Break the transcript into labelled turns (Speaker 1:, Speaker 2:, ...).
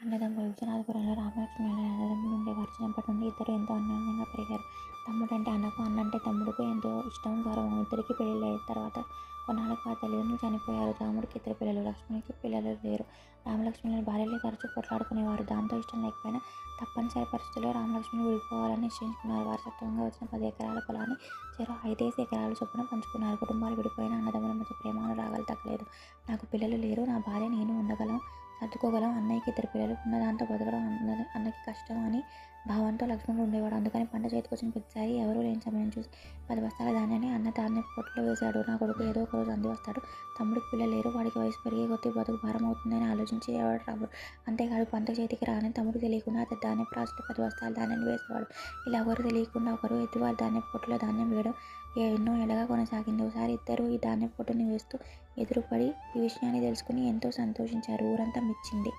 Speaker 1: అన్నదమ్ములు విశ్వనాథపురంలో రామలక్ష్మణులు అనే అన్నదమ్ములు ఉండేవారు. చిన్నప్పటి నుండి ఇద్దరు ఎంతో అన్యోన్యంగా పెరిగారు. తమ్ముడంటే అన్నకు, అన్నంటే తమ్ముడుకు ఎంతో ఇష్టం, గౌరవం. ఇద్దరికీ పెళ్ళిళ్ళైన తర్వాత కొన్నాళ్ళకు వారి తల్లిదండ్రులు చనిపోయారు. రాముడికి ఇద్దరు పిల్లలు, లక్ష్మణుడికి పిల్లలు లేరు. రామలక్ష్మణుల భార్యలే తరచూ కొట్లాడుకునేవారు. దాంతో ఇష్టం లేకపోయినా తప్పనిసరి పరిస్థితుల్లో రామలక్ష్మణులు విడిపోవాలని నిశ్చయించుకున్నారు. వారసత్వంగా వచ్చిన 10 ఎకరాల పొలాన్ని చెరో 5 ఎకరాల చొప్పున పంచుకున్నారు. కుటుంబాలు విడిపోయిన అన్నదమ్ముల మధ్య ప్రేమానురాగాలు తగ్గలేదు. నాకు పిల్లలు లేరు, నా భార్య నేను ఉండగలం, సర్దుకోగలం. అన్నయ్యకి ఇద్దరు పిల్లలు, ఉన్న దాంతో బతకడం అన్నకి కష్టం అని భావంతో లక్ష్మణుడు ఉండేవాడు. అందుకని పంట చేతికొచ్చిన ప్రతిసారి ఎవరూ లేని సమయం చూసి 10 బస్తాల ధాన్యాన్ని అన్న ధాన్యపు కొట్టులో వేశాడు. నా కొడుకు ఏదో ఒక రోజు అంది వస్తాడు. తమ్ముడికి పిల్లలు లేరు, వాడికి వయసు పెరిగే కొద్దీ బతుకు భారం అవుతుందని ఆలోచించి ఎవడు రాబోడు. అంతేకాదు, పంట చేతికి రాని తమ్ముడికి తెలియకుండా అతని ధాన్యపు రాశిలో 10 బస్తాల ధాన్యాన్ని వేసేవాడు. ఇలా ఒకరు తెలియకుండా ఒకరు ఎదుటివారి ధాన్యపు కొట్టులో ధాన్యం వేయడం ఎన్నో ఏళ్ళగా కొనసాగింది. ఒకసారి ఇద్దరు ఈ ధాన్యపు కొట్టుని వేస్తూ ఎదురుపడి ఈ విషయాన్ని తెలుసుకుని ఎంతో సంతోషించారు. ఊరంతా మెచ్చింది.